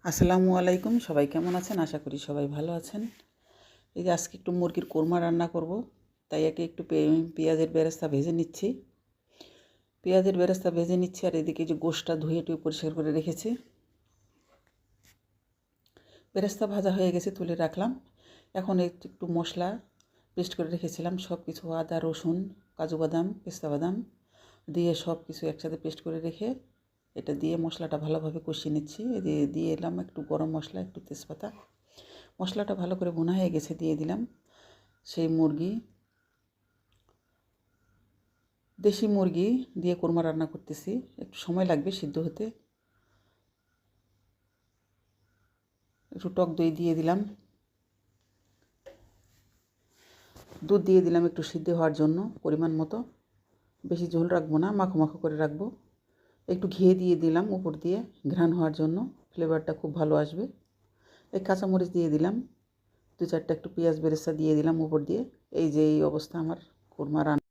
আসসালামু আলাইকুম, সবাই কেমন আছেন? আশা করি সবাই ভালো আছেন। এই যে আজকে একটু মুরগির কোরমা রান্না করব, তাই একটু পেঁয়াজের বেরেস্তা ভেজে নিচ্ছি। আর এদিকে যে গোশটা ধুয়ে টুয়ে পরিষ্কার করে রেখেছি। বেরেস্তা ভাজা হয়ে গেছে, তুলে রাখলাম। এখন একটু মশলা পেস্ট করে রেখেছিলাম, সব কিছু আদা, রসুন, কাজু বাদাম, পেস্তা বাদাম দিয়ে সব কিছু একসাথে পেস্ট করে রেখে এটা দিয়ে মশলাটা ভালোভাবে কষিয়ে নিচ্ছি। দিয়ে এলাম একটু গরম মশলা, একটু তেজপাতা। মশলাটা ভালো করে ভুনা হয়ে গেছে, দিয়ে দিলাম সেই মুরগি। দেশি মুরগি দিয়ে কোরমা রান্না করতেছি, একটু সময় লাগবে সিদ্ধ হতে। একটু টক দই দিয়ে দিলাম, দুধ দিয়ে দিলাম একটু সিদ্ধ হওয়ার জন্য পরিমাণ মতো। বেশি ঝোল রাখবো না, মাখো মাখো করে রাখবো। একটু ঘি দিয়ে দিলাম উপর দিয়ে, ঘ্রাণ হওয়ার জন্য, ফ্লেভারটা খুব ভালো আসবে। এই কাঁচামরিচ দিয়ে দিলাম, 2-4টা একটু পেঁয়াজ বেরেস্তা দিয়ে দিলাম উপর দিয়ে। এই যে এই অবস্থা আমার কোরমা রান্না।